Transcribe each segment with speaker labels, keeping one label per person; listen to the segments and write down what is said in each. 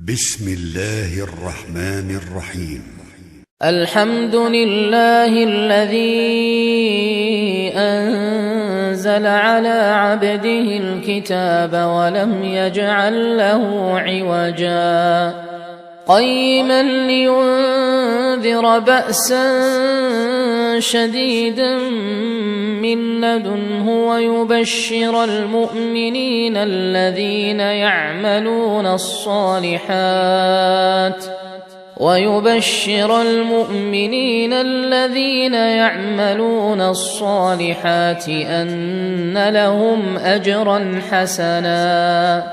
Speaker 1: بسم الله الرحمن الرحيم.
Speaker 2: الحمد لله الذي أنزل على عبده الكتاب ولم يجعل له عوجا قيما لينذر بأسا شديدا من لدنه ويبشر المؤمنين الذين يعملون الصالحات أن لهم أجرا حسنا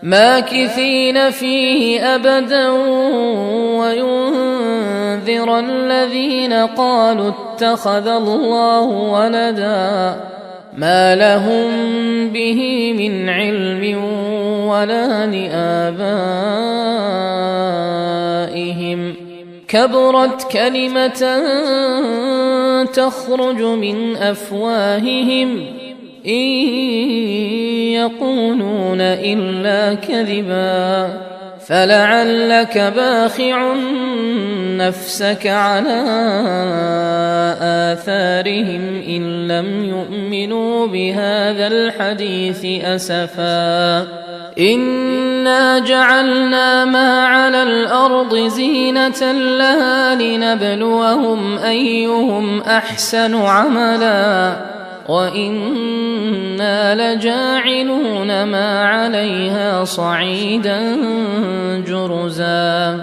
Speaker 2: ماكثين فيه أبدا وينذر الذين قالوا اتخذ الله ولدا ما لهم به من علم ولا لآبائهم كبرت كلمة تخرج من أفواههم إن يقولون إلا كذبا فلعلك باخع نفسك على آثارهم إن لم يؤمنوا بهذا الحديث أسفا إنا جعلنا ما على الأرض زينة لها لنبلوهم أيهم أحسن عملا وإنا لجاعلون ما عليها صعيدا جرزا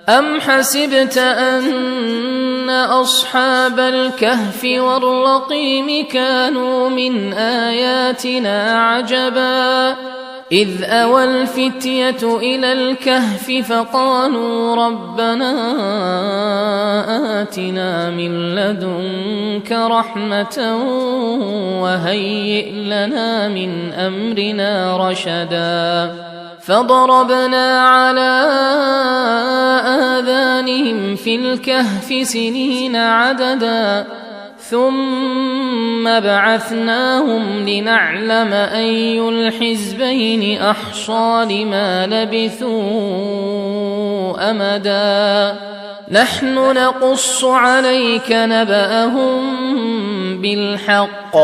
Speaker 2: أم حسبت أن أصحاب الكهف والرقيم كانوا من آياتنا عجبا إذ أوى الفتية إلى الكهف فقالوا ربنا آتنا من لدنك رحمة وهيئ لنا من أمرنا رشدا فضربنا على آذانهم في الكهف سنين عددا ثم بعثناهم لنعلم أي الحزبين أحصى لما لبثوا أمدا نحن نقص عليك نبأهم بالحق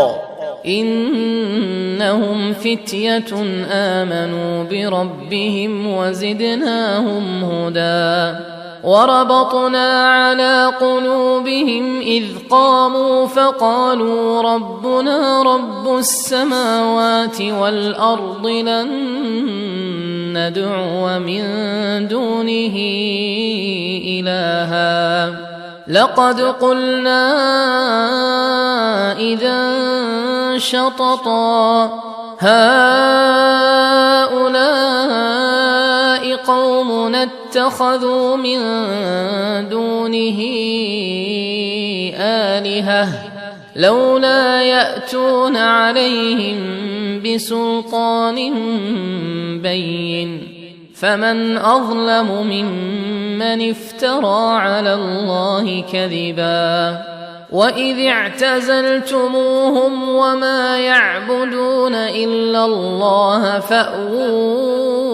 Speaker 2: إنهم فتية آمنوا بربهم وزدناهم هدى وربطنا على قلوبهم إذ قاموا فقالوا ربنا رب السماوات والأرض لن ندعو من دونه إلها لقد قلنا إذا شططا هؤلاء قومنا اتخذوا من دونه آلهة لولا يأتون عليهم بسلطان بين فمن أظلم ممن افترى على الله كذبا وإذ اعتزلتموهم وما يعبدون إلا الله فأووا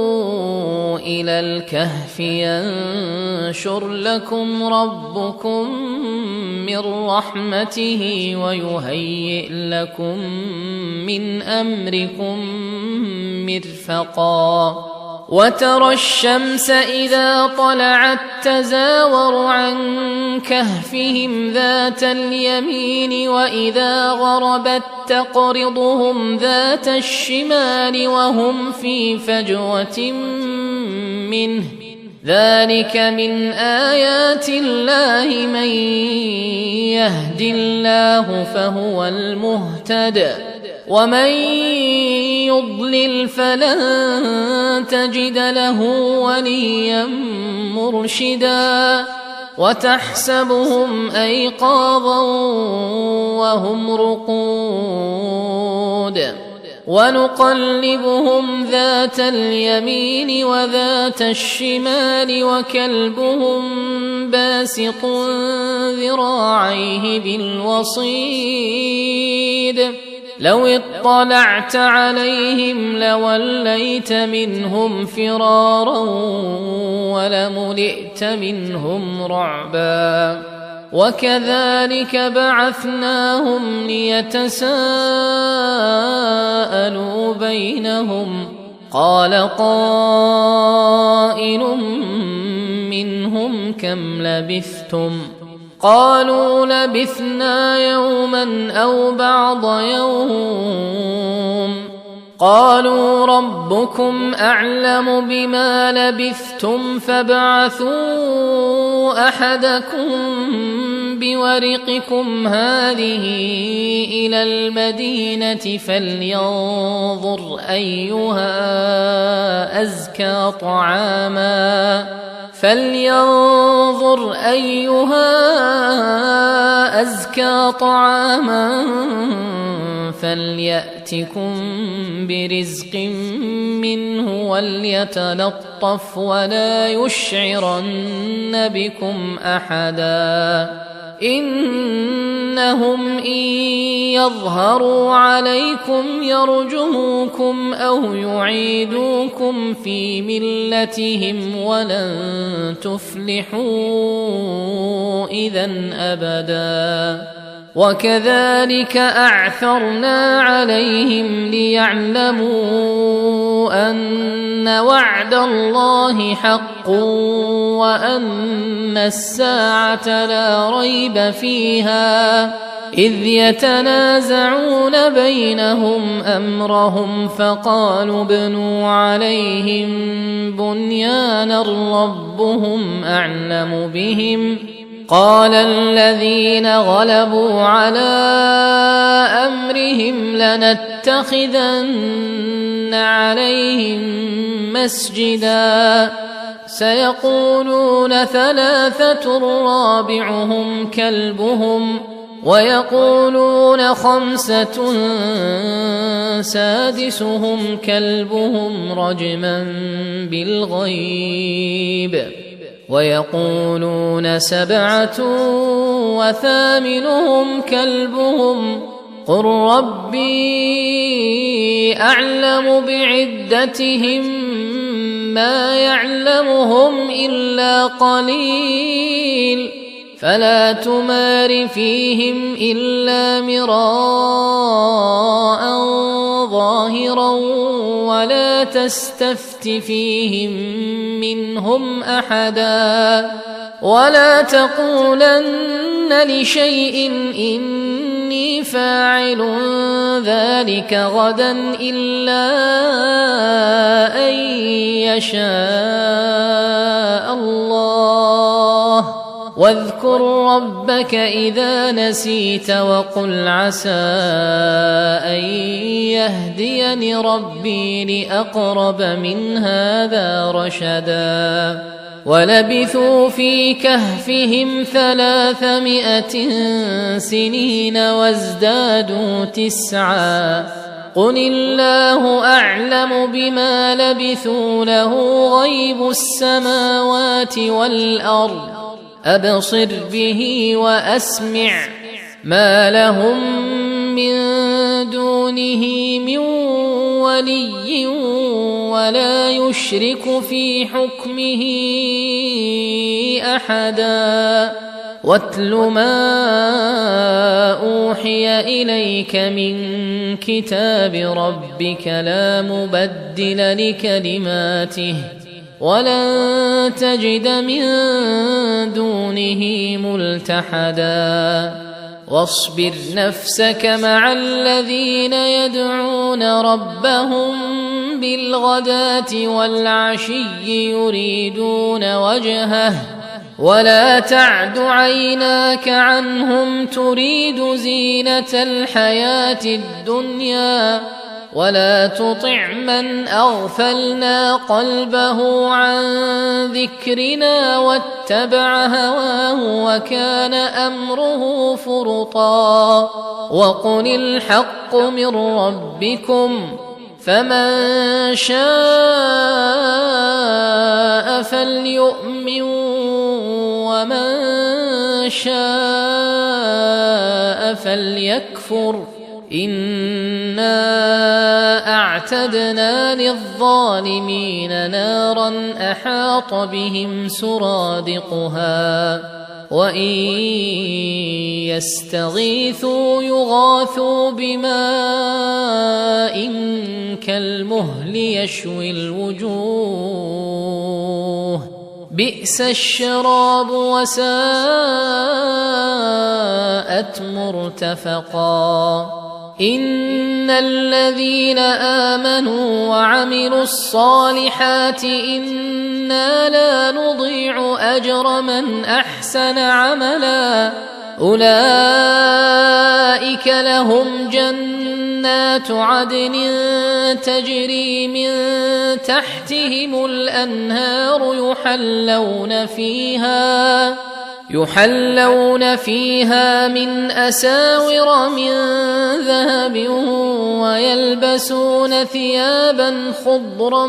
Speaker 2: إلى الكهف ينشر لكم ربكم من رحمته ويهيئ لكم من أمركم مرفقا وترى الشمس إذا طلعت تزاور عن كهفهم ذات اليمين وإذا غربت تقرضهم ذات الشمال وهم في فجوة منه ذلك من آيات الله من يهد الله فهو المهتد ومن يضلل فلن تجد له وليا مرشدا وتحسبهم أيقاظا وهم رقود ونقلبهم ذات اليمين وذات الشمال وكلبهم باسط ذراعيه بالوصيد لو اطلعت عليهم لوليت منهم فرارا ولملئت منهم رعبا وكذلك بعثناهم ليتساءلوا بينهم قال قائل منهم كم لبثتم قالوا لبثنا يوما أو بعض يوم قالوا ربكم أعلم بما لبثتم فابعثوا أحدكم بورقكم هذه إلى المدينة فلينظر أيها أزكى طعاما فليأتكم برزق منه وليتلطف ولا يشعرن بكم أحدا إنهم إن يظهروا عليكم يرجموكم أو يعيدوكم في ملتهم ولن تفلحوا إذا أبدا وكذلك أعثرنا عليهم ليعلموا أن وعد الله حق وأن الساعة لا ريب فيها إذ يتنازعون بينهم أمرهم فقالوا ابنوا عليهم بنيانا ربهم أعلم بهم قال الذين غلبوا على أمرهم لنتخذن عليهم مسجدا سيقولون ثلاثة رابعهم كلبهم ويقولون خمسة سادسهم كلبهم رجما بالغيب ويقولون سبعة وثامنهم كلبهم قل ربي أعلم بعدتهم ما يعلمهم إلا قليل فلا تمار فيهم إلا مراء ظاهرا ولا تستفت فيهم منهم أحدا ولا تقولن لشيء إني فاعل ذلك غدا إلا أن يشاء الله واذكر ربك إذا نسيت وقل عسى أن يهديني ربي لأقرب من هذا رشدا ولبثوا في كهفهم 300 سنين وازدادوا 9 قل الله أعلم بما لبثوا له غيب السماوات والأرض أبصر به وأسمع ما لهم من دونه من ولي ولا يشرك في حكمه أحدا واتل ما أوحي إليك من كتاب ربك لا مبدل لكلماته ولن تجد من دونه ملتحدا واصبر نفسك مع الذين يدعون ربهم بالغداة والعشي يريدون وجهه ولا تعد عيناك عنهم تريد زينة الحياة الدنيا ولا تطع من أغفلنا قلبه عن ذكرنا واتبع هواه وكان أمره فرطا وقل الحق من ربكم فمن شاء فليؤمن ومن شاء فليكفر إنا أعتدنا للظالمين نارا أحاط بهم سرادقها وإن يستغيثوا يغاثوا بماء كالمهل يشوي الوجوه بئس الشراب وساءت مرتفقا إن الذين آمنوا وعملوا الصالحات إنا لا نضيع أجر من أحسن عملا أولئك لهم جنات عدن تجري من تحتهم الأنهار يحلون فيها من أساور من ذهب ويلبسون ثيابا خضرا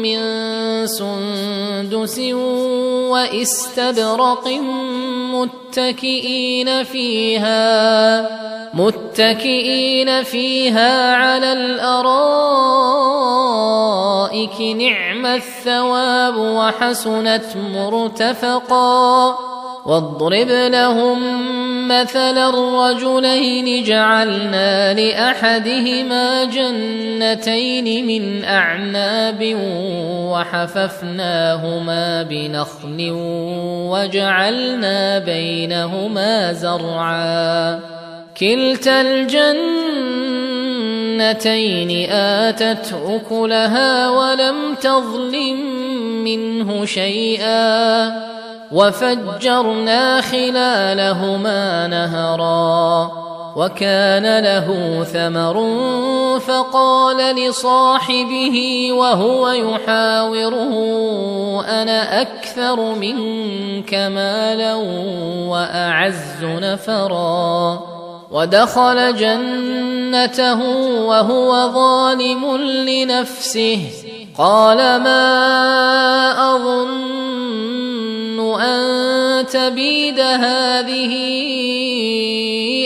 Speaker 2: من سندس وإستبرق متكئين فيها على الأرائك نعم الثواب وحسنت مرتفقا واضرب لهم مثلا الرجلين جعلنا لأحدهما جنتين من أعناب وحففناهما بنخل وجعلنا بينهما زرعا كلتا الجنتين آتت أكلها ولم تظلم منه شيئا وفجرنا خلالهما نهرا وكان له ثمر فقال لصاحبه وهو يحاوره أنا أكثر منك مالا وأعز نفرا ودخل جنته وهو ظالم لنفسه قال ما أظن أن تبيد هذه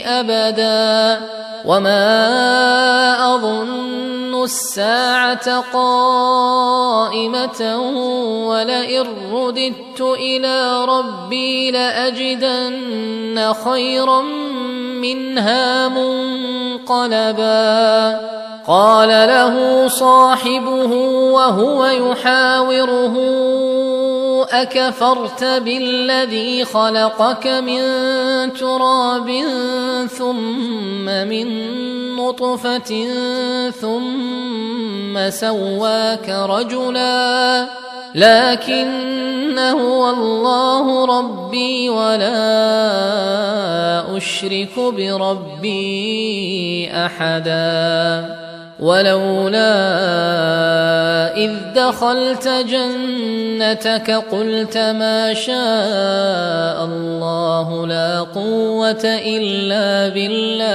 Speaker 2: أبدا وما أظن الساعة قائمة ولئن رددت إلى ربي لأجدن خيرا منها منقلبا قال له صاحبه وهو يحاوره أكفرت بالذي خلقك من تراب ثم من نطفة ثم سواك رجلا لكن هو الله ربي ولا أشرك بربي أحدا ولولا إذ دخلت جنتك قلت ما شاء الله لا قوة إلا بالله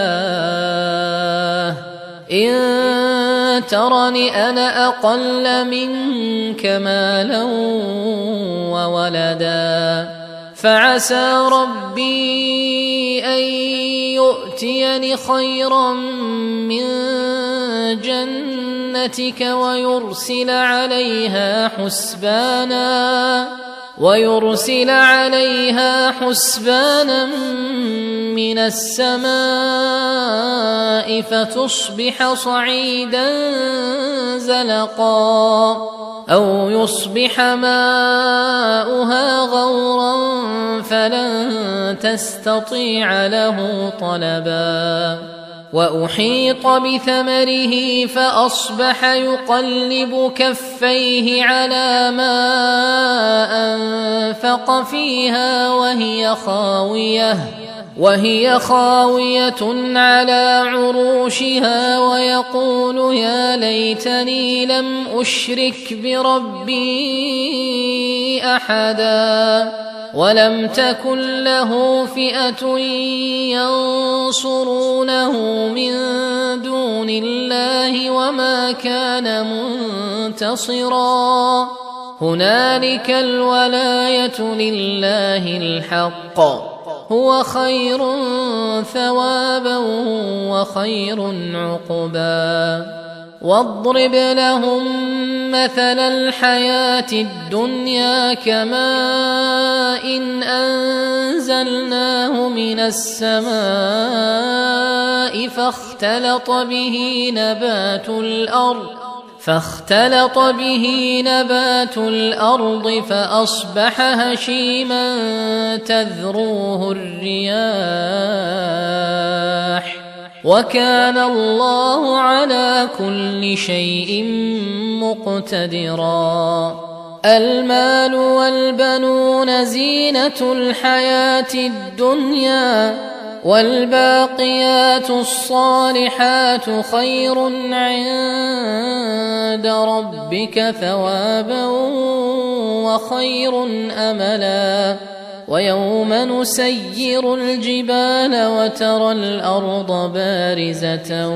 Speaker 2: إن ترني أنا أقل منك مالا وولدا فعسى ربي أن يؤتيني خيرا من جنتك ويرسل عليها حسبانا من السماء فتصبح صعيدا زلقا أو يصبح ماؤها غورا فلن تستطيع له طلبا وأحيط بثمره فأصبح يقلب كفيه على ما أنفق فيها وهي خاوية على عروشها ويقول يا ليتني لم أشرك بربي أحدا ولم تكن له فئة ينصرونه من دون الله وما كان منتصرا هنالك الولاية لله الحق هو خير ثوابا وخير عقبا واضرب لهم مثل الحياة الدنيا كماء إن أنزلناه من السماء فاختلط به نبات الأرض فأصبح هشيما تذروه الرياح وكان الله على كل شيء مقتدرا المال والبنون زينة الحياة الدنيا والباقيات الصالحات خير عند ربك ثوابا وخير أملا ويوم نسير الجبال وترى الأرض بارزة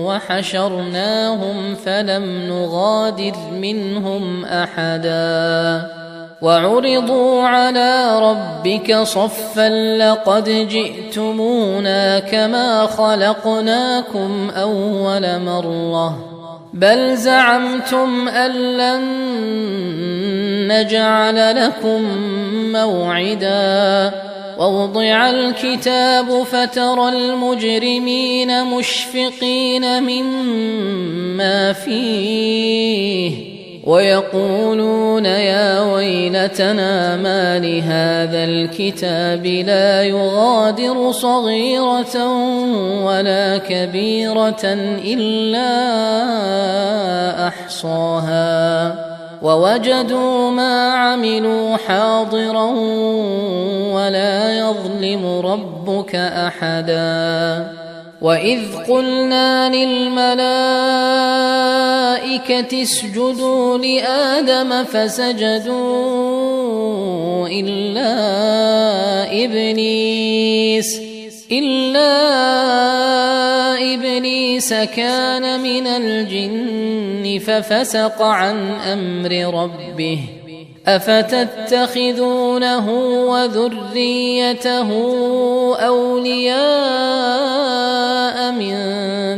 Speaker 2: وحشرناهم فلم نغادر منهم أحدا وعرضوا على ربك صفا لقد جئتمونا كما خلقناكم أول مرة بل زعمتم أن لن نجعل لكم موعدا ووضع الكتاب فترى المجرمين مشفقين مما فيه ويقولون يا ويلتنا ما لهذا الكتاب لا يغادر صغيرة ولا كبيرة إلا أحصاها ووجدوا ما عملوا حاضرا ولا يظلم ربك أحدا وإذ قلنا للملائكة اسجدوا لآدم فسجدوا إلا إبليس كان من الجن ففسق عن أمر ربه أفتتخذونه وذريته أولياء من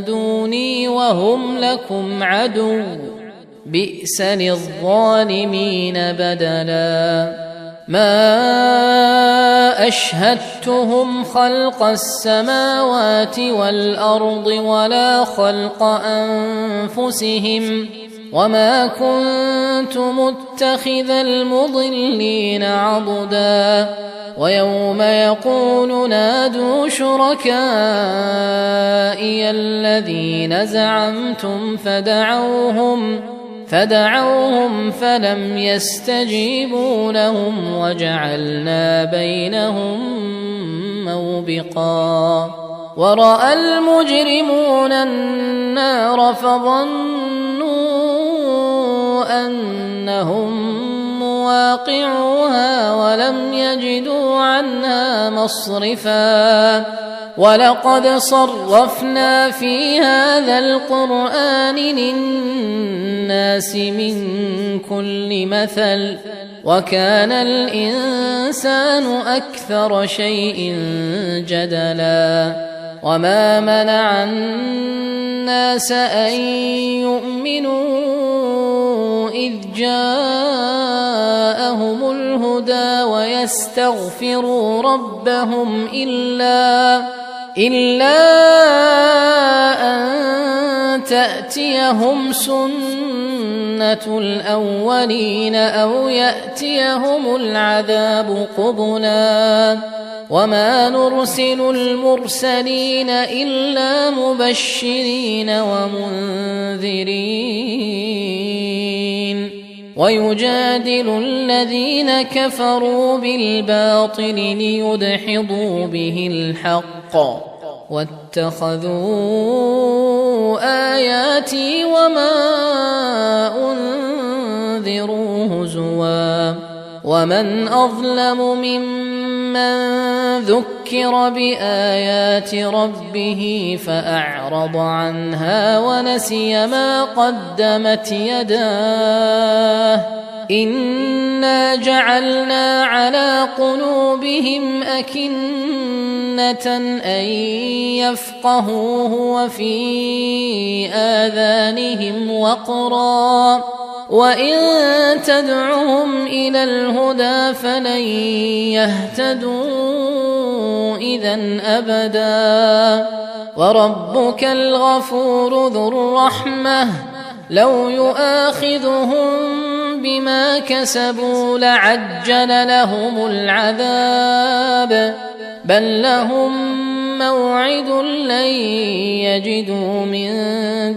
Speaker 2: دوني وهم لكم عدو بئس للظالمين بدلا ما أشهدتهم خلق السماوات والأرض ولا خلق أنفسهم وما كنت متخذ المضلين عضدا ويوم يقول نادوا شركائي الذين زعمتم فدعوهم فلم يستجيبوا لهم وجعلنا بينهم موبقا ورأى المجرمون النار فظنوا أنهم مواقعوها ولم يجدوا عنها مصرفا ولقد صرفنا في هذا القرآن للناس من كل مثل وكان الإنسان أكثر شيء جدلا وما منع الناس أن يؤمنوا إذ جاءهم الهدى ويستغفروا ربهم إلا أن تأتيهم سنة الأولين أو يأتيهم العذاب قبلا وما نرسل المرسلين إلا مبشرين ومنذرين ويجادل الذين كفروا بالباطل ليدحضوا به الحق واتخذوا آياتي وما أنذروا هزوا ومن أظلم ممن ذكر بآيات ربه فأعرض عنها ونسي ما قدمت يداه إنا جعلنا على قلوبهم أكنة أن يفقهوه وفي آذانهم وقرا وإن تدعهم إلى الهدى فلن يهتدوا إذن أبدا وربك الغفور ذو الرحمة لو يؤاخذهم بما كسبوا لعجل لهم العذاب بل لهم موعد لن يجدوا من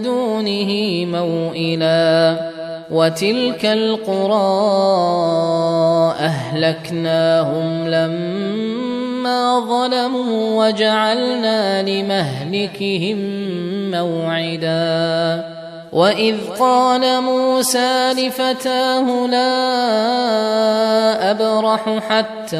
Speaker 2: دونه موئلا وتلك القرى أهلكناهم لما ظلموا وجعلنا لمهلكهم موعدا وإذ قال موسى لفتاه لا أبرح حتى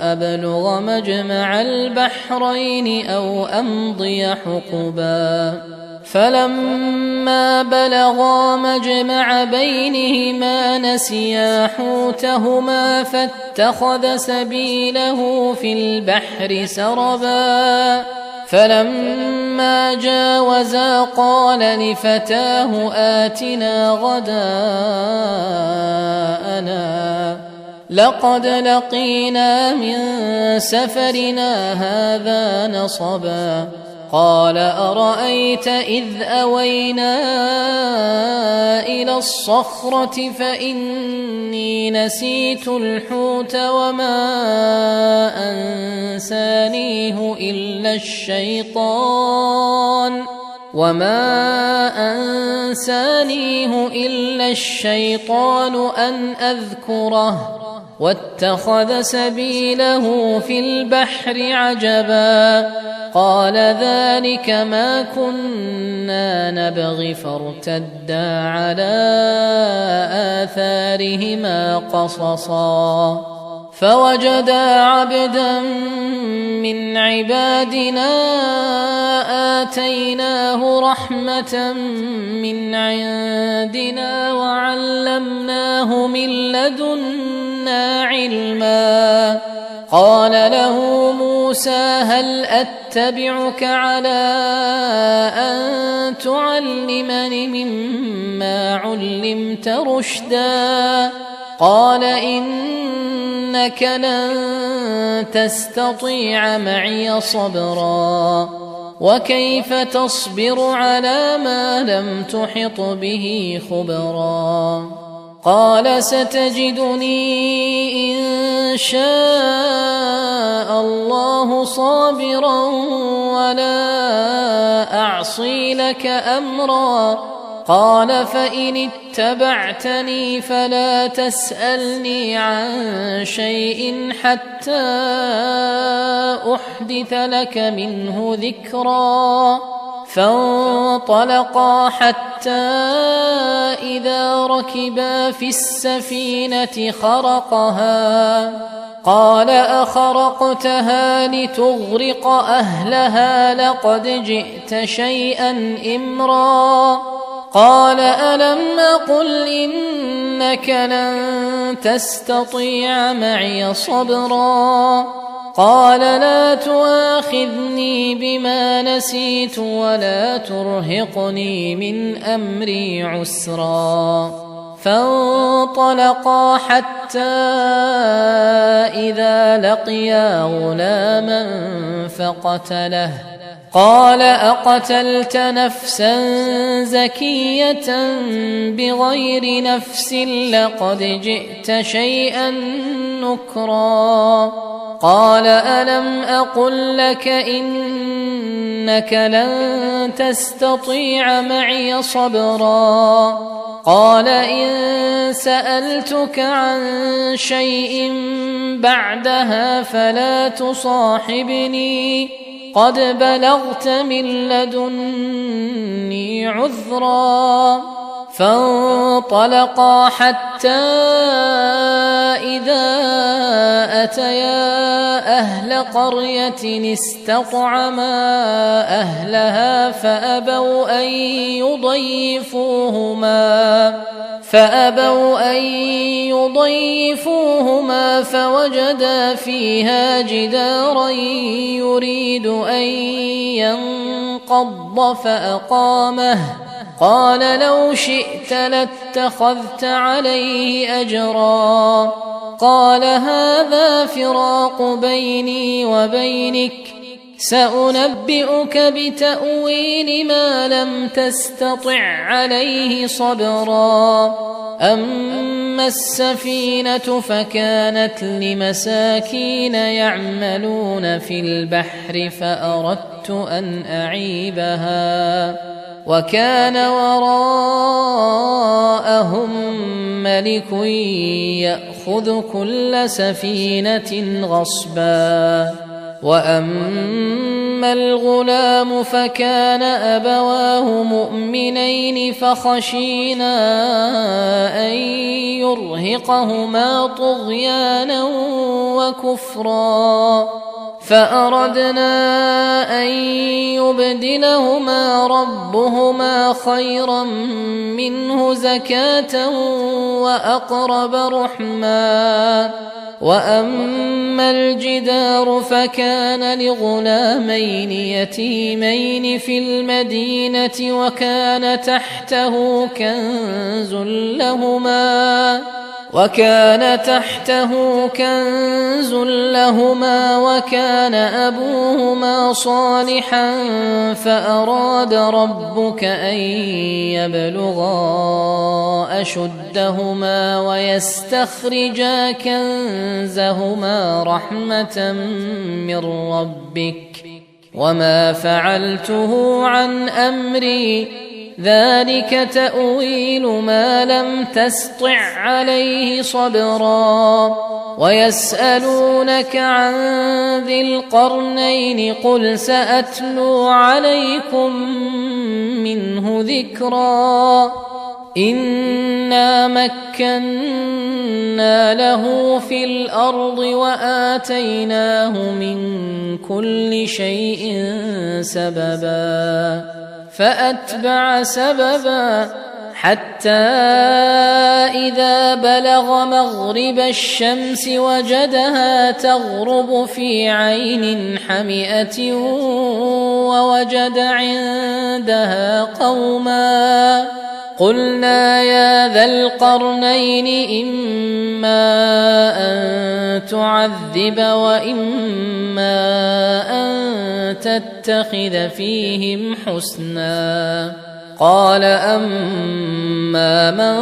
Speaker 2: أبلغ مجمع البحرين أو أمضي حقبا فلما بلغا مجمع بينهما نسيا حوتهما فاتخذ سبيله في البحر سربا فلما جاوزا قال لفتاه آتنا غداءنا لقد لقينا من سفرنا هذا نصبا قال أرأيت إذ أوينا إلى الصخرة فإني نسيت الحوت وما أنسانيه إلا الشيطان أن أذكره واتخذ سبيله في البحر عجبا قال ذلك ما كنا نبغي فارتدا على آثارهما قصصا فوجدا عبدا من عبادنا آتيناه رحمة من عندنا وعلمناه من لدنا علما قال له موسى هل أتبعك على أن تعلمني مما علمت رشدا قال إنك لن تستطيع معي صبرا وكيف تصبر على ما لم تحط به خبرا قال ستجدني إن شاء الله صابرا ولا أعصي لك أمرا قال فإن اتبعتني فلا تسألني عن شيء حتى أحدث لك منه ذكرا فانطلقا حتى إذا ركبا في السفينة خرقها قال أخرقتها لتغرق أهلها لقد جئت شيئا إمرا قال ألم أقل إنك لن تستطيع معي صبرا قال لا تؤاخذني بما نسيت ولا ترهقني من أمري عسرا فانطلقا حتى إذا لقيا غلاما فقتله قال أقتلت نفسا زكية بغير نفس لقد جئت شيئا نكرا قال ألم أقل لك إنك لن تستطيع معي صبرا قال إن سألتك عن شيء بعدها فلا تصاحبني قد بلغت من لدني عذرا فانطلقا حتى إذا أتيا أهل قرية استطعما أهلها فأبوا أن يضيفوهما فأبوا أن يضيفوهما فوجدا فيها جدارا يريد أن ينقض فأقامه قال لو شئت لاتخذت عليه أجرا قال هذا فراق بيني وبينك سأنبئك بتأويل ما لم تستطع عليه صبرا أما السفينة فكانت لمساكين يعملون في البحر فأردت أن أعيبها وكان وراءهم ملك يأخذ كل سفينة غصبا وأما الغلام فكان أبواه مؤمنين فخشينا أن يرهقهما طغيانا وكفرا فأردنا أن يبدلهما ربهما خيرا منه زكاة وأقرب رحما وأما الجدار فكان لغلامين يتيمين في المدينة وكان تحته كنز لهما وكان أبوهما صالحا فأراد ربك أن يبلغا أشدهما ويستخرجا كنزهما رحمة من ربك وما فعلته عن أمري ذلك تأويل ما لم تسطع عليه صبرا ويسألونك عن ذي القرنين قل سأتلو عليكم منه ذكرا إنا مكنا له في الأرض وآتيناه من كل شيء سببا فأتبع سببا حتى إذا بلغ مغرب الشمس وجدها تغرب في عين حمئة ووجد عندها قوما قلنا يا ذا القرنين إما أن تعذب وإما أن تتخذ فيهم حسنا قال أما من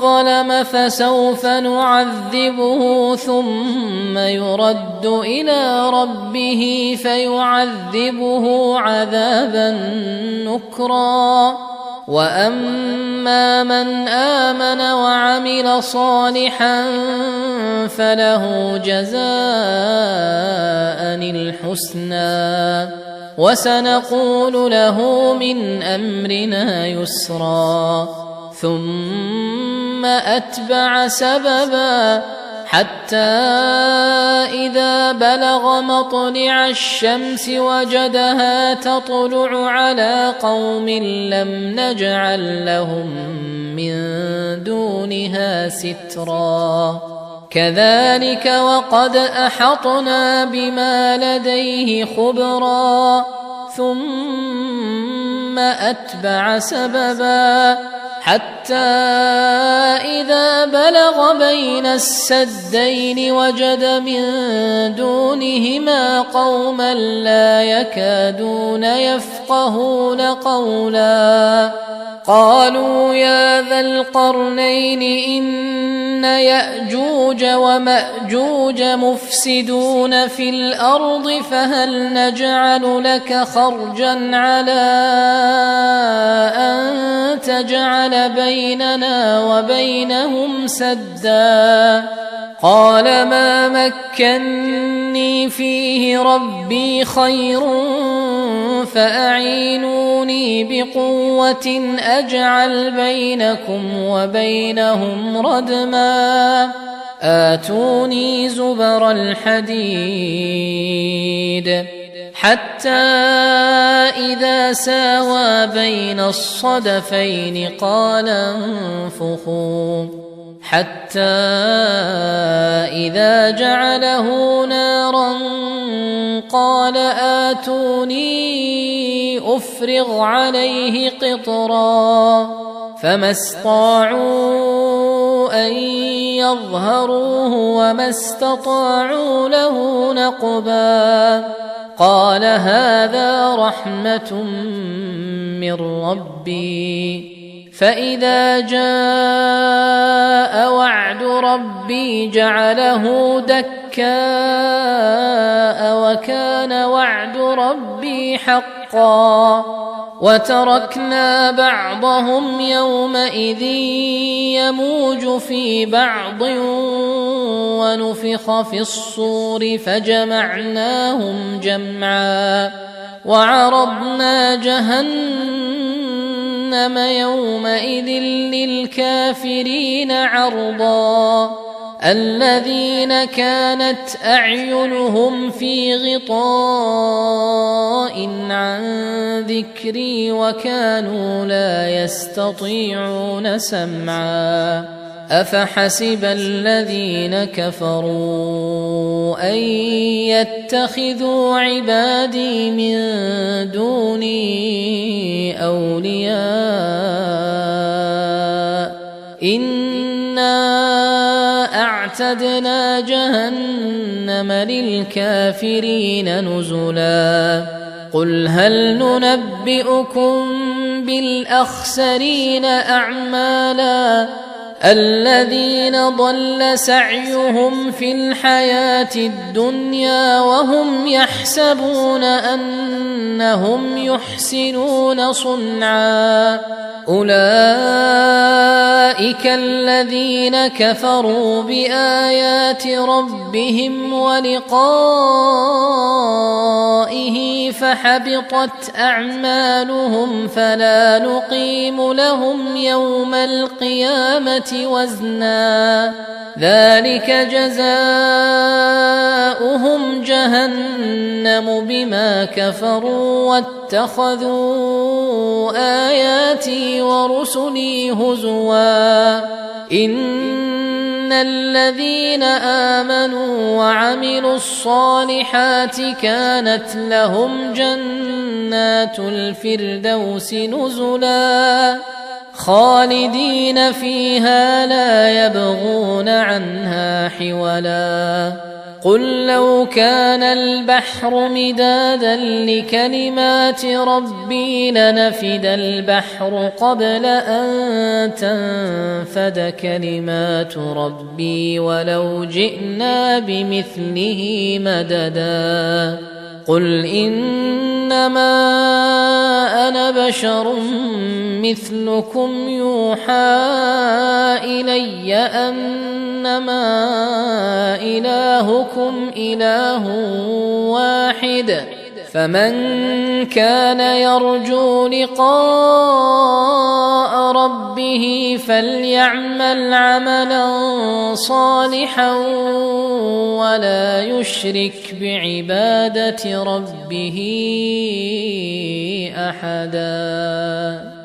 Speaker 2: ظلم فسوف نعذبه ثم يرد إلى ربه فيعذبه عذابا نكرا وأما من آمن وعمل صالحا فله جزاء الحسنى وسنقول له من أمرنا يسرا ثم أتبع سببا حتى إذا بلغ مطلع الشمس وجدها تطلع على قوم لم نجعل لهم من دونها سترا كذلك وقد أحطنا بما لديه خبرا ثم أتبع سببا حتى إذا بلغ بين السدين وجد من دونهما قوما لا يكادون يفقهون قولا قالوا يا ذا القرنين إن يأجوج ومأجوج مفسدون في الأرض فهل نجعل لك خرجا على أن تجعل بيننا وبينهم سدا قال ما مكني فيه ربي خير فأعينوني بقوة أجعل بينكم وبينهم ردما آتوني زبر الحديد حتى إذا ساوى بين الصدفين قال انفخوا حتى إذا جعله نارا قال آتوني أفرغ عليه قطرا فما استطاعوا أن يظهروه وما استطاعوا له نقبا قال هذا رحمة من ربي فإذا جاء وعد ربي جعله دكاء وكان وعد ربي حقا وتركنا بعضهم يومئذ يموج في بعض ونفخ في الصور فجمعناهم جمعا وعرضنا جهنم يومئذ للكافرين عرضا الذين كانت أعينهم في غطاء عن ذكري وكانوا لا يستطيعون سمعا أفحسب الذين كفروا أن يتخذوا عبادي من دوني أولياء إنا أعتدنا جهنم للكافرين نزلا قل هل ننبئكم بالأخسرين أعمالا الذين ضل سعيهم في الحياة الدنيا وهم يحسبون أنهم يحسنون صنعا أولئك الذين كفروا بآيات ربهم ولقائه فحبطت أعمالهم فلا نقيم لهم يوم القيامة وزنا ذلك جزاؤهم جهنم بما كفروا واتخذوا آياتي ورسلي هزوا إن الذين آمنوا وعملوا الصالحات كانت لهم جنات الفردوس نزلا خالدين فيها لا يبغون عنها حولا قل لو كان البحر مدادا لكلمات ربي لنفد البحر قبل أن تنفد كلمات ربي ولو جئنا بمثله مددا قل إنما أنا بشر مثلكم يوحى إلي أنما إلهكم إله واحد فمن كان يرجو لقاء ربه فليعمل عملا صالحا ولا يشرك بعبادة ربه أحدا.